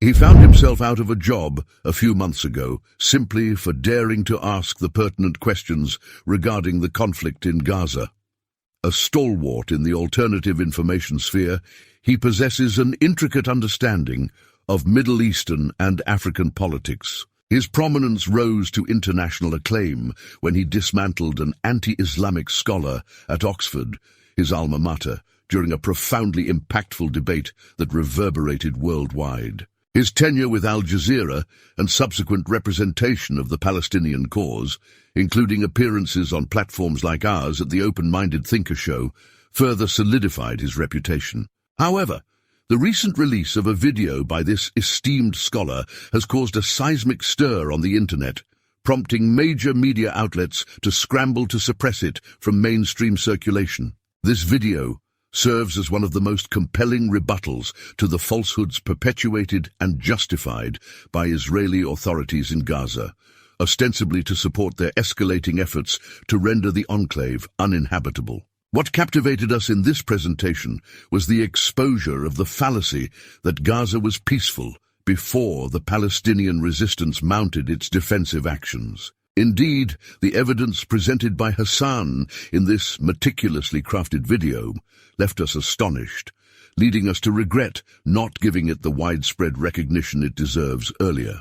He found himself out of a job a few months ago simply for daring to ask the pertinent questions regarding the conflict in Gaza. A stalwart in the alternative information sphere, he possesses an intricate understanding of Middle Eastern and African politics. His prominence rose to international acclaim when he dismantled an anti-Islamic scholar at Oxford, his alma mater, during a profoundly impactful debate that reverberated worldwide. His tenure with Al Jazeera and subsequent representation of the Palestinian cause, including appearances on platforms like ours at the Open-Minded Thinker Show, further solidified his reputation. However, the recent release of a video by this esteemed scholar has caused a seismic stir on the internet, prompting major media outlets to scramble to suppress it from mainstream circulation. This video serves as one of the most compelling rebuttals to the falsehoods perpetuated and justified by Israeli authorities in Gaza, ostensibly to support their escalating efforts to render the enclave uninhabitable. What captivated us in this presentation was the exposure of the fallacy that Gaza was peaceful before the Palestinian resistance mounted its defensive actions. Indeed, the evidence presented by Hasan in this meticulously crafted video left us astonished, leading us to regret not giving it the widespread recognition it deserves earlier.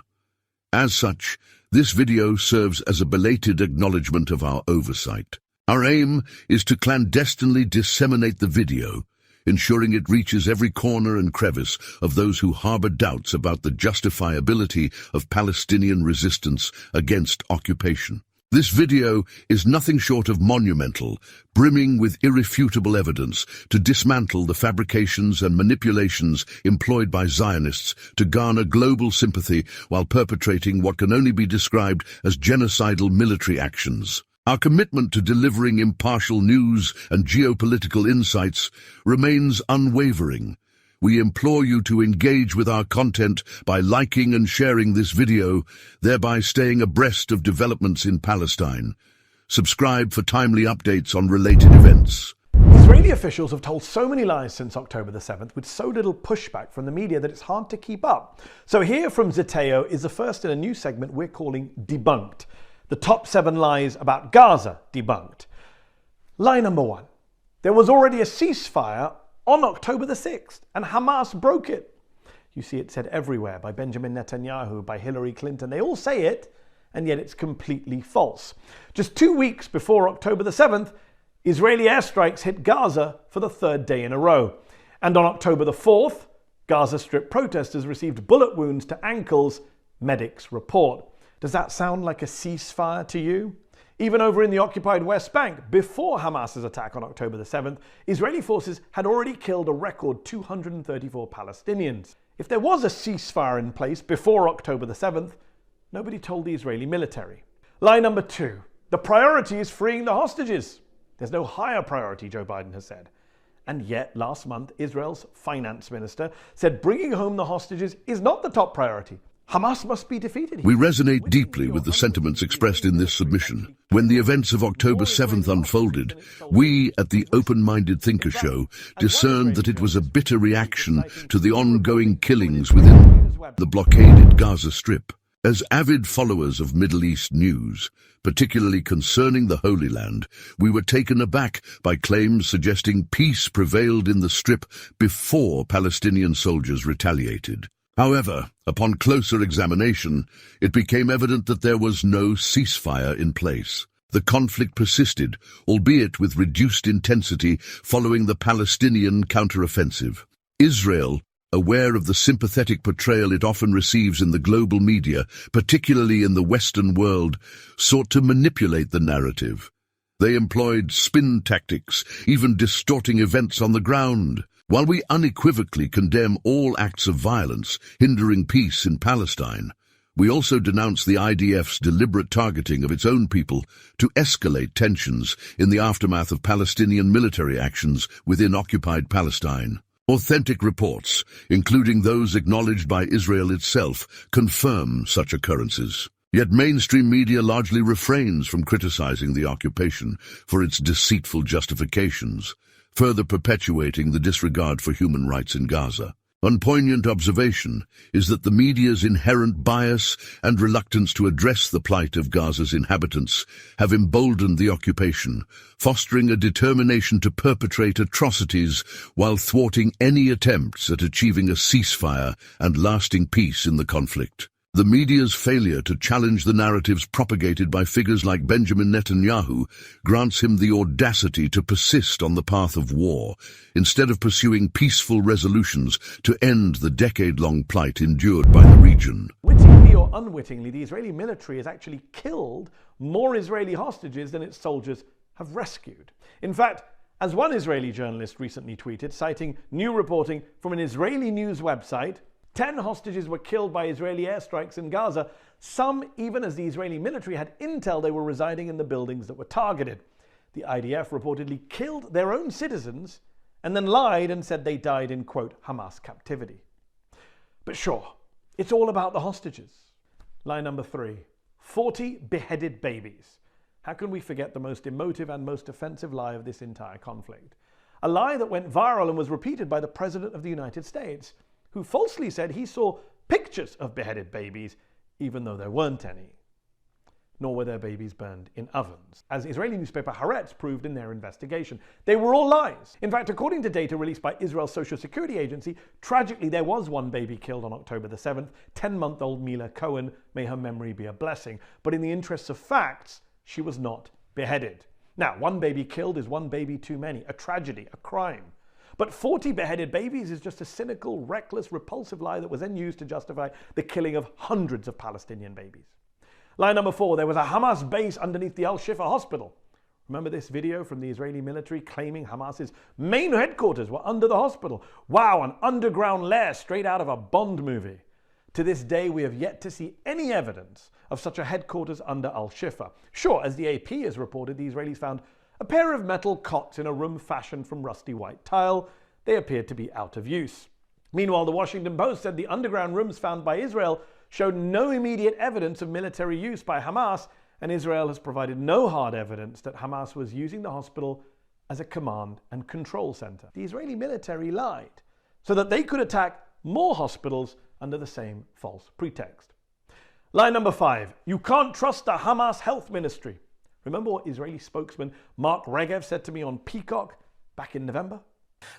As such, this video serves as a belated acknowledgement of our oversight. Our aim is to clandestinely disseminate the video, ensuring it reaches every corner and crevice of those who harbor doubts about the justifiability of Palestinian resistance against occupation. This video is nothing short of monumental, brimming with irrefutable evidence to dismantle the fabrications and manipulations employed by Zionists to garner global sympathy while perpetrating what can only be described as genocidal military actions. Our commitment to delivering impartial news and geopolitical insights remains unwavering. We implore you to engage with our content by liking and sharing this video, thereby staying abreast of developments in Palestine. Subscribe for timely updates on related events. Israeli officials have told so many lies since October the 7th with so little pushback from the media that it's hard to keep up. So here from Zeteo is the first in a new segment we're calling Debunked. The top 7 lies about Gaza debunked. Lie number 1. There was already a ceasefire on October the 6th, and Hamas broke it. You see it said everywhere by Benjamin Netanyahu, by Hillary Clinton. They all say it, and yet it's completely false. Just 2 weeks before October the 7th, Israeli airstrikes hit Gaza for the 3rd day in a row. And on October the 4th, Gaza Strip protesters received bullet wounds to ankles, medics report. Does that sound like a ceasefire to you? Even over in the occupied West Bank, before Hamas's attack on October the 7th, Israeli forces had already killed a record 234 Palestinians. If there was a ceasefire in place before October the 7th, nobody told the Israeli military. Lie number 2. The priority is freeing the hostages. There's no higher priority, Joe Biden has said. And yet, last month, Israel's finance minister said bringing home the hostages is not the top priority. Hamas must be defeated. We resonate deeply with the sentiments expressed in this submission. When the events of October 7th unfolded, we at the Open-Minded Thinker Show discerned that it was a bitter reaction to the ongoing killings within the blockaded Gaza Strip. As avid followers of Middle East news, particularly concerning the Holy Land, we were taken aback by claims suggesting peace prevailed in the Strip before Palestinian soldiers retaliated. However, upon closer examination, it became evident that there was no ceasefire in place. The conflict persisted, albeit with reduced intensity following the Palestinian counteroffensive. Israel, aware of the sympathetic portrayal it often receives in the global media, particularly in the Western world, sought to manipulate the narrative. They employed spin tactics, even distorting events on the ground. While we unequivocally condemn all acts of violence hindering peace in Palestine, we also denounce the IDF's deliberate targeting of its own people to escalate tensions in the aftermath of Palestinian military actions within occupied Palestine. Authentic reports, including those acknowledged by Israel itself, confirm such occurrences. Yet mainstream media largely refrains from criticizing the occupation for its deceitful justifications, further perpetuating the disregard for human rights in Gaza. One poignant observation is that the media's inherent bias and reluctance to address the plight of Gaza's inhabitants have emboldened the occupation, fostering a determination to perpetrate atrocities while thwarting any attempts at achieving a ceasefire and lasting peace in the conflict. The media's failure to challenge the narratives propagated by figures like Benjamin Netanyahu grants him the audacity to persist on the path of war, instead of pursuing peaceful resolutions to end the decade-long plight endured by the region. Wittingly or unwittingly, the Israeli military has actually killed more Israeli hostages than its soldiers have rescued. In fact, as one Israeli journalist recently tweeted, citing new reporting from an Israeli news website, 10 hostages were killed by Israeli airstrikes in Gaza, some even as the Israeli military had intel they were residing in the buildings that were targeted. The IDF reportedly killed their own citizens and then lied and said they died in, quote, Hamas captivity. But sure, it's all about the hostages. Lie number 3, 40 beheaded babies. How can we forget the most emotive and most offensive lie of this entire conflict? A lie that went viral and was repeated by the President of the United States, who falsely said he saw pictures of beheaded babies, even though there weren't any. Nor were their babies burned in ovens, as Israeli newspaper Haaretz proved in their investigation. They were all lies. In fact, according to data released by Israel's Social Security Agency, tragically there was one baby killed on October the 7th, 10-month-old Mila Cohen, may her memory be a blessing. But in the interests of facts, she was not beheaded. Now, one baby killed is one baby too many, a tragedy, a crime. But 40 beheaded babies is just a cynical, reckless, repulsive lie that was then used to justify the killing of hundreds of Palestinian babies. Lie number 4, there was a Hamas base underneath the Al-Shifa hospital. Remember this video from the Israeli military claiming Hamas's main headquarters were under the hospital? Wow, an underground lair straight out of a Bond movie. To this day, we have yet to see any evidence of such a headquarters under Al-Shifa. Sure, as the AP has reported, the Israelis found a pair of metal cots in a room fashioned from rusty white tile. They appeared to be out of use. Meanwhile, the Washington Post said the underground rooms found by Israel showed no immediate evidence of military use by Hamas, and Israel has provided no hard evidence that Hamas was using the hospital as a command and control center. The Israeli military lied so that they could attack more hospitals under the same false pretext. Lie number 5, you can't trust the Hamas health ministry. Remember what Israeli spokesman Mark Regev said to me on Peacock back in November?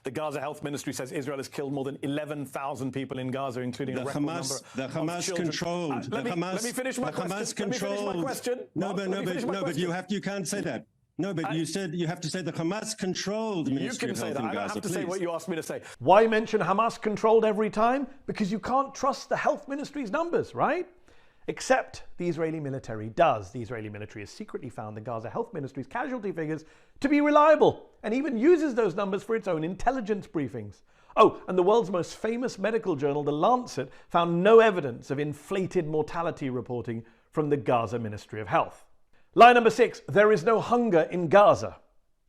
The Gaza Health Ministry says Israel has killed more than 11,000 people in Gaza, including a record number of children. Let me finish my question. No, but you can't say that. No, but you said you have to say the Hamas-controlled Ministry of Health in Gaza. I don't have to say what you asked me to say. Why mention Hamas-controlled every time? Because you can't trust the health ministry's numbers, right? Except the Israeli military does. The Israeli military has secretly found the Gaza Health Ministry's casualty figures to be reliable and even uses those numbers for its own intelligence briefings. Oh, and the world's most famous medical journal, The Lancet, found no evidence of inflated mortality reporting from the Gaza Ministry of Health. Lie number 6, there is no hunger in Gaza.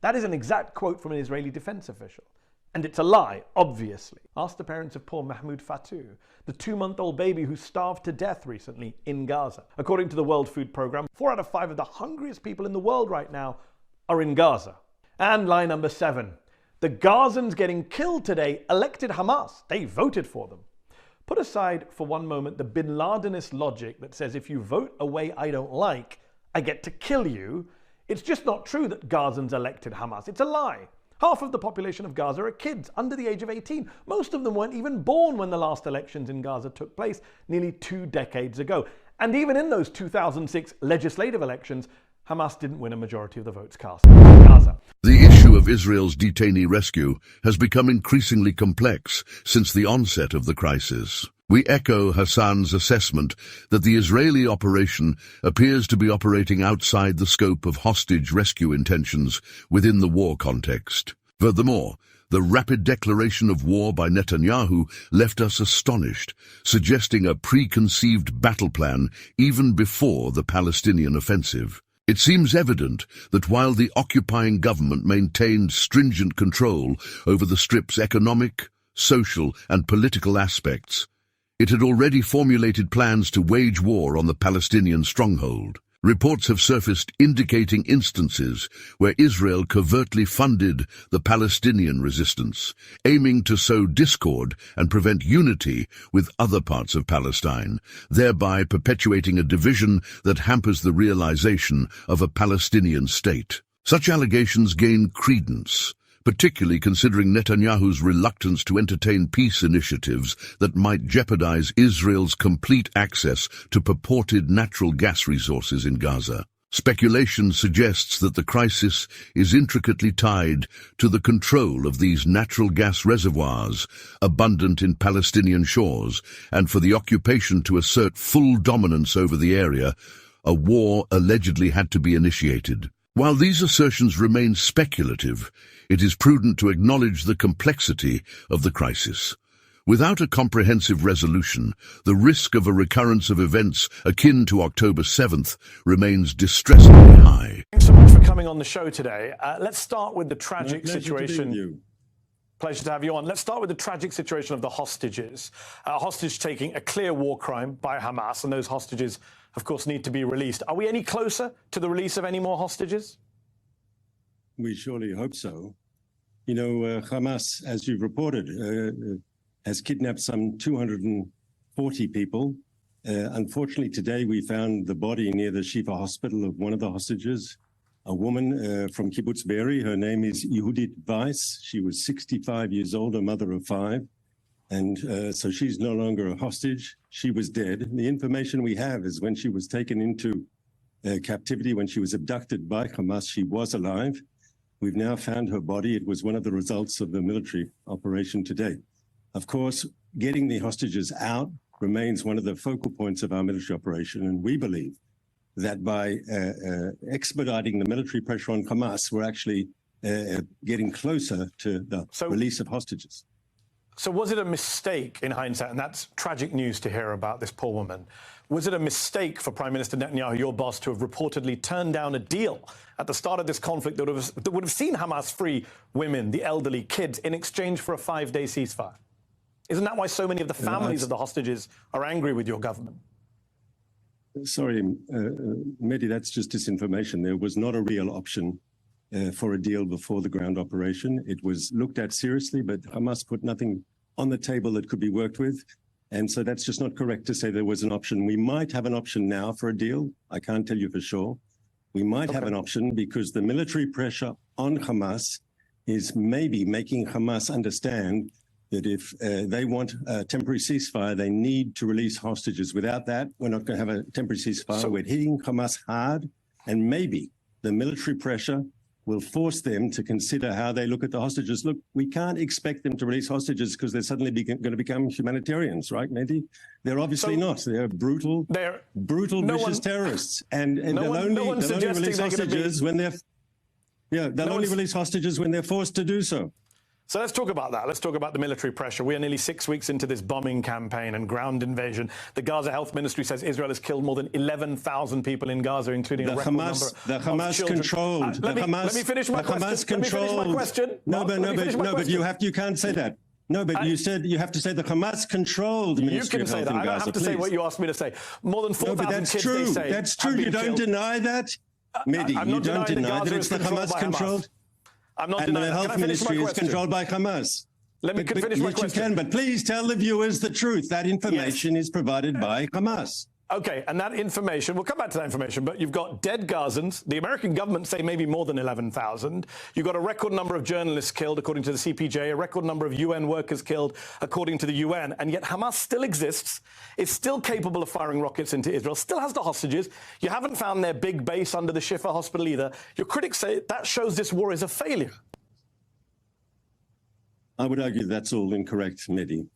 That is an exact quote from an Israeli defense official. And it's a lie, obviously. Ask the parents of poor Mahmoud Fatou, the 2-month-old baby who starved to death recently in Gaza. According to the World Food Programme, 4 out of 5 of the hungriest people in the world right now are in Gaza. And lie number 7, the Gazans getting killed today elected Hamas. They voted for them. Put aside for one moment the bin Ladenist logic that says if you vote a way I don't like, I get to kill you. It's just not true that Gazans elected Hamas. It's a lie. Half of the population of Gaza are kids under the age of 18. Most of them weren't even born when the last elections in Gaza took place nearly 2 decades ago. And even in those 2006 legislative elections, Hamas didn't win a majority of the votes cast in Gaza. The issue of Israel's detainee rescue has become increasingly complex since the onset of the crisis. We echo Hasan's assessment that the Israeli operation appears to be operating outside the scope of hostage rescue intentions within the war context. Furthermore, the rapid declaration of war by Netanyahu left us astonished, suggesting a preconceived battle plan even before the Palestinian offensive. It seems evident that while the occupying government maintained stringent control over the Strip's economic, social, and political aspects, it had already formulated plans to wage war on the Palestinian stronghold. Reports have surfaced indicating instances where Israel covertly funded the Palestinian resistance, aiming to sow discord and prevent unity with other parts of Palestine, thereby perpetuating a division that hampers the realization of a Palestinian state. Such allegations gain credence, particularly considering Netanyahu's reluctance to entertain peace initiatives that might jeopardize Israel's complete access to purported natural gas resources in Gaza. Speculation suggests that the crisis is intricately tied to the control of these natural gas reservoirs, abundant in Palestinian shores, and for the occupation to assert full dominance over the area, a war allegedly had to be initiated. While these assertions remain speculative, it is prudent to acknowledge the complexity of the crisis. Without a comprehensive resolution, the risk of a recurrence of events akin to October 7th remains distressingly high. Thanks so much for coming on the show today. Let's start with the tragic situation. Pleasure to have you on. Let's start with the tragic situation of the hostages. Hostage taking, a clear war crime by Hamas, and those hostages, of course, need to be released. Are we any closer to the release of any more hostages? We surely hope so. You know, Hamas, as you've reported, has kidnapped some 240 people. Unfortunately, today we found the body near the Shifa hospital of one of the hostages, a woman from Kibbutz Be'eri. Her name is Yehudit Weiss. She was 65 years old, a mother of 5. And so she's no longer a hostage. She was dead. The information we have is when she was taken into captivity, when she was abducted by Hamas, she was alive. We've now found her body. It was one of the results of the military operation today. Of course, getting the hostages out remains one of the focal points of our military operation. And we believe that by expediting the military pressure on Hamas, we're actually getting closer to the release of hostages. So was it a mistake in hindsight, and that's tragic news to hear about this poor woman, was it a mistake for Prime Minister Netanyahu, your boss, to have reportedly turned down a deal at the start of this conflict that would have seen Hamas free women, the elderly, kids, in exchange for a 5-day ceasefire? Isn't that why so many of the families of the hostages are angry with your government? Sorry, Mahdi, that's just disinformation. There was not a real option for a deal before the ground operation. It was looked at seriously, but Hamas put nothing on the table that could be worked with. And so that's just not correct to say there was an option. We might have an option now for a deal. I can't tell you for sure. We might have an option because the military pressure on Hamas is maybe making Hamas understand that if they want a temporary ceasefire, they need to release hostages. Without that, we're not going to have a temporary ceasefire. We're hitting Hamas hard, and maybe the military pressure will force them to consider how they look at the hostages. Look, we can't expect them to release hostages because they're suddenly going to become humanitarians, right, Mahdi? They're obviously not. They're brutal, vicious terrorists. And they'll only release hostages when they're release hostages when they're forced to do so. So let's talk about that. Let's talk about the military pressure. We are nearly 6 weeks into this bombing campaign and ground invasion. The Gaza Health Ministry says Israel has killed more than 11,000 people in Gaza, including a record number of children. Let me finish my question. No, but you can't say that. No, but you said you have to say the Hamas-controlled Ministry of Health in Gaza. I don't have to say what you asked me to say. More than 4,000 kids, they say. That's true. You don't deny that, Mahdi. You don't deny that it's the Hamas-controlled. I'm not denying. And the health ministry is controlled by Hamas. Let me finish my question. You can, but please tell the viewers the truth. That information is provided by Hamas. Okay, and that information, we'll come back to that information, but you've got dead Gazans. The American government say maybe more than 11,000. You've got a record number of journalists killed, according to the CPJ, a record number of UN workers killed, according to the UN, and yet Hamas still exists, is still capable of firing rockets into Israel, still has the hostages. You haven't found their big base under the Shifa hospital either. Your critics say that shows this war is a failure. I would argue that's all incorrect, Mahdi.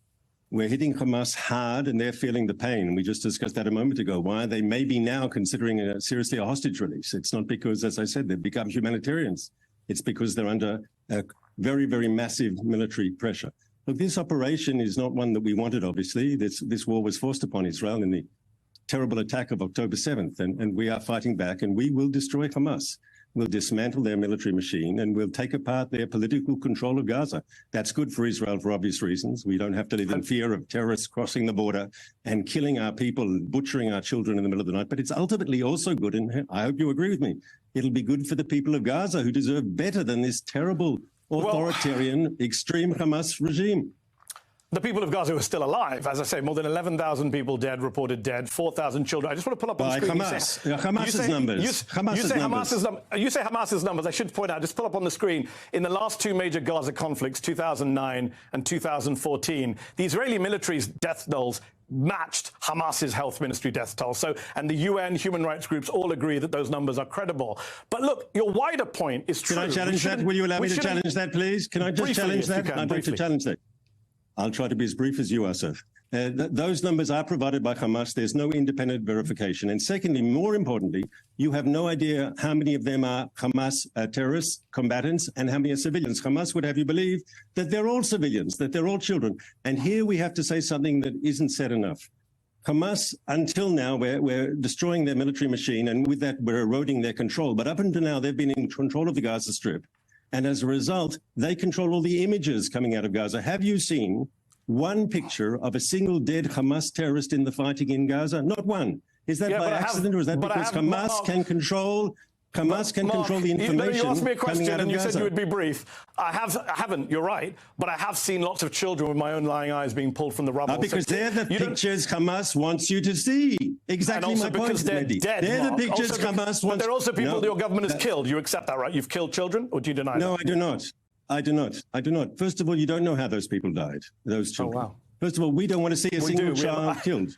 We're hitting Hamas hard and they're feeling the pain. We just discussed that a moment ago. Why they may be now considering seriously a hostage release. It's not because, as I said, they've become humanitarians. It's because they're under a very, very massive military pressure. Look, this operation is not one that we wanted, obviously. This war was forced upon Israel in the terrible attack of October 7th. And we are fighting back and we will destroy Hamas. we'll dismantle their military machine, and we'll take apart their political control of Gaza. That's good for Israel for obvious reasons. We don't have to live in fear of terrorists crossing the border and killing our people, butchering our children in the middle of the night. But it's ultimately also good, and I hope you agree with me, it'll be good for the people of Gaza, who deserve better than this terrible, authoritarian, extreme Hamas regime. The people of Gaza are still alive. As I say, more than 11,000 people dead, reported dead, 4,000 children. I just want to pull up on the screen. Hamas's numbers. You say Hamas's numbers. I should point out, just pull up on the screen, in the last two major Gaza conflicts, 2009 and 2014, the Israeli military's death tolls matched Hamas's health ministry death toll. So, and the UN human rights groups all agree that those numbers are credible. But look, your wider point is true. Can I challenge that? Will you allow me to challenge that, please? Can I just challenge that? I'd like to challenge that. I'll try to be as brief as you are, sir. Those numbers are provided by Hamas. There's no independent verification. And secondly, more importantly, you have no idea how many of them are Hamas terrorists, combatants, and how many are civilians. Hamas would have you believe that they're all civilians, that they're all children. And here we have to say something that isn't said enough. Hamas, until now, we're destroying their military machine, and with that, we're eroding their control. But up until now, they've been in control of the Gaza Strip. And as a result, they control all the images coming out of Gaza. Have you seen one picture of a single dead Hamas terrorist in the fighting in Gaza? Not one. Is that by accident, or is that because Hamas can control the information? You asked me a question and you Gaza. said you would be brief. I haven't, you're right, but I have seen lots of children with my own lying eyes being pulled from the rubble. Because they're the pictures Hamas wants you to see. Exactly my point, Mahdi. They're the pictures Hamas wants. But they're also people that your government has killed. You accept that, right? You've killed children, or do you deny that? No, I do not. I do not. First of all, you don't know how those people died, those children. Oh, wow. First of all, we don't want to see a single child killed.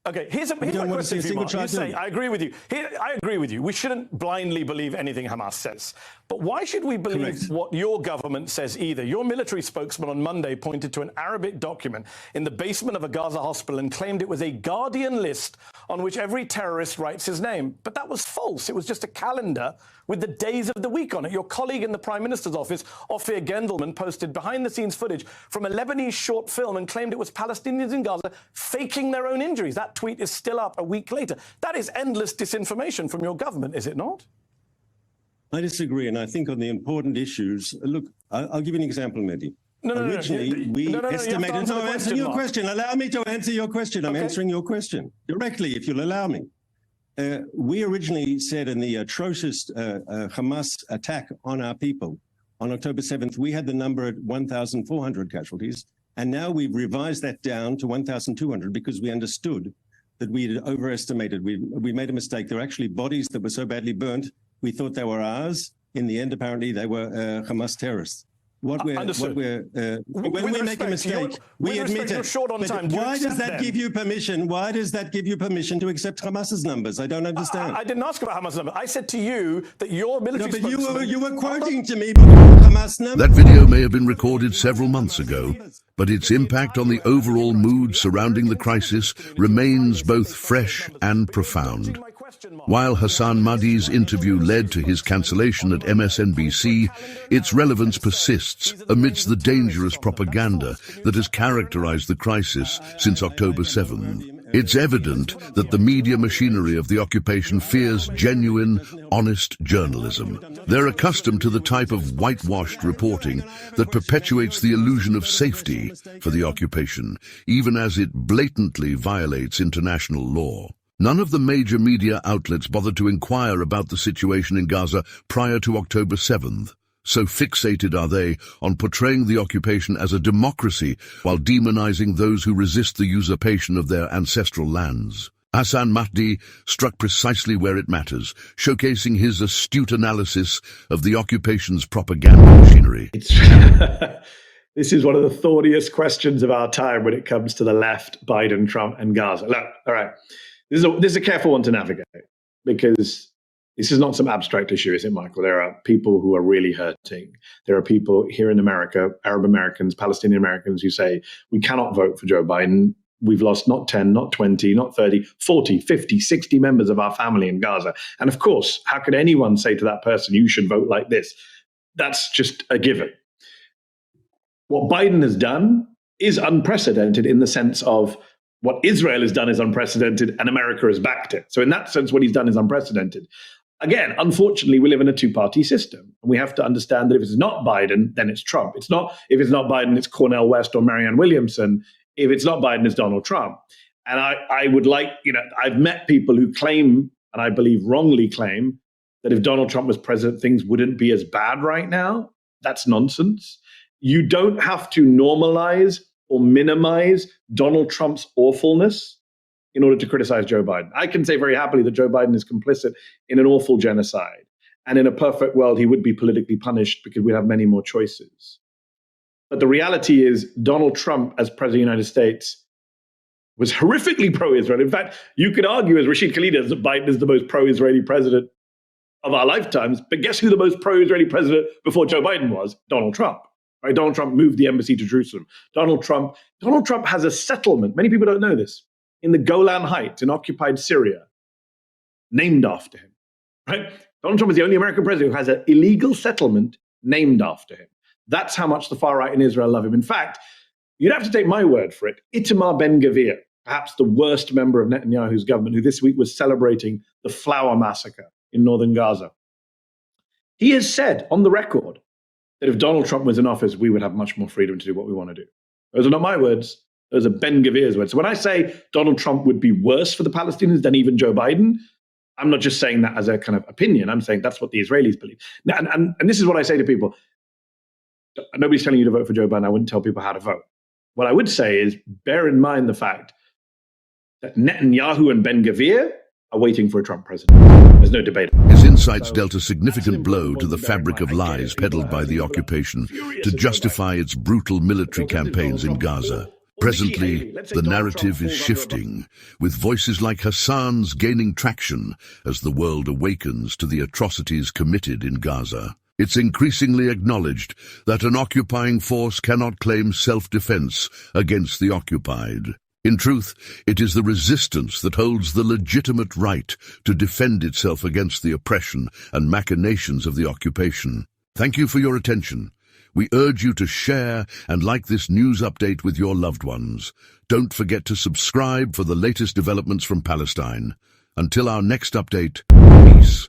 Okay, here's my question for you, Mark. You say, I agree with you. I agree with you. We shouldn't blindly believe anything Hamas says. But why should we believe what your government says either? Your military spokesman on Monday pointed to an Arabic document in the basement of a Gaza hospital and claimed it was a Guardian list on which every terrorist writes his name. But that was false. It was just a calendar with the days of the week on it. Your colleague in the Prime Minister's office, Ophir Gendelman, posted behind-the-scenes footage from a Lebanese short film and claimed it was Palestinians in Gaza faking their own injuries. That tweet is still up a week later. That is endless disinformation from your government, is it not? I disagree, and I think on the important issues, look, I'll give you an example, Mahdi. Originally, we estimated... No, I'm answering your question. Allow me to answer your question. I'm answering your question directly, if you'll allow me. We originally said in the atrocious Hamas attack on our people on October 7th, we had the number at 1,400 casualties. And now we've revised that down to 1,200 because we understood that we had overestimated. We made a mistake. There were actually bodies that were so badly burnt, we thought they were ours. In the end, apparently, they were Hamas terrorists. When we make a mistake, we admit it. Short on time. Why does that give you permission? Why does that give you permission to accept Hamas's numbers? I don't understand. I didn't ask about Hamas's numbers. I said to you that your military... No, but you were quoting to me Hamas numbers. That video may have been recorded several months ago, but its impact on the overall mood surrounding the crisis remains both fresh and profound. While Hasan Mahdi's interview led to his cancellation at MSNBC, its relevance persists amidst the dangerous propaganda that has characterized the crisis since October 7. It's evident that the media machinery of the occupation fears genuine, honest journalism. They're accustomed to the type of whitewashed reporting that perpetuates the illusion of safety for the occupation, even as it blatantly violates international law. None of the major media outlets bothered to inquire about the situation in Gaza prior to October 7th. So fixated are they on portraying the occupation as a democracy while demonizing those who resist the usurpation of their ancestral lands. Hasan Mahdi struck precisely where it matters, showcasing his astute analysis of the occupation's propaganda machinery. This is one of the thorniest questions of our time when it comes to the left, Biden, Trump, and Gaza. Look, all right. This is a careful one to navigate because this is not some abstract issue, is it, Michael? There are people who are really hurting. There are people here in America, Arab Americans, Palestinian Americans, who say, we cannot vote for Joe Biden. We've lost not 10, not 20, not 30, 40, 50, 60 members of our family in Gaza. And of course, how could anyone say to that person, you should vote like this? That's just a given. What Biden has done is unprecedented in the sense of what Israel has done is unprecedented and America has backed it. So in that sense, what he's done is unprecedented. again, unfortunately, we live in a two-party system. And we have to understand that if it's not Biden, then it's Trump. If it's not Biden, it's Cornel West or Marianne Williamson. If it's not Biden, it's Donald Trump. And I would like, I've met people who claim, and I believe wrongly claim, that if Donald Trump was president, things wouldn't be as bad right now. That's nonsense. You don't have to normalize or minimize Donald Trump's awfulness in order to criticize Joe Biden. I can say very happily that Joe Biden is complicit in an awful genocide. And in a perfect world, he would be politically punished because we'd have many more choices. But the reality is Donald Trump, as president of the United States, was horrifically pro-Israel. In fact, you could argue, as Rashid Khalid does, that Biden is the most pro-Israeli president of our lifetimes. But guess who the most pro-Israeli president before Joe Biden was? Donald Trump. Right? Donald Trump moved the embassy to Jerusalem. Donald Trump has a settlement. Many people don't know this. In the Golan Heights in occupied Syria, named after him. Right? Donald Trump is the only American president who has an illegal settlement named after him. That's how much the far right in Israel love him. In fact, you'd have to take my word for it. Itamar Ben-Gvir, perhaps the worst member of Netanyahu's government, who this week was celebrating the Flower Massacre in northern Gaza. He has said on the record that if Donald Trump was in office, we would have much more freedom to do what we want to do. Those are not my words. Those are Ben-Gvir's words. So when I say Donald Trump would be worse for the Palestinians than even Joe Biden, I'm not just saying that as a kind of opinion. I'm saying that's what the Israelis believe. Now, and this is what I say to people. Nobody's telling you to vote for Joe Biden. I wouldn't tell people how to vote. What I would say is bear in mind the fact that Netanyahu and Ben-Gvir are waiting for a Trump president. There's no debate. His insights dealt a significant blow to the fabric of lies peddled by the occupation to justify its brutal military campaigns in Gaza. Presently, the narrative is shifting, with voices like Hasan's gaining traction as the world awakens to the atrocities committed in Gaza. It's increasingly acknowledged that an occupying force cannot claim self-defense against the occupied. In truth, it is the resistance that holds the legitimate right to defend itself against the oppression and machinations of the occupation. Thank you for your attention. We urge you to share and like this news update with your loved ones. Don't forget to subscribe for the latest developments from Palestine. Until our next update, peace.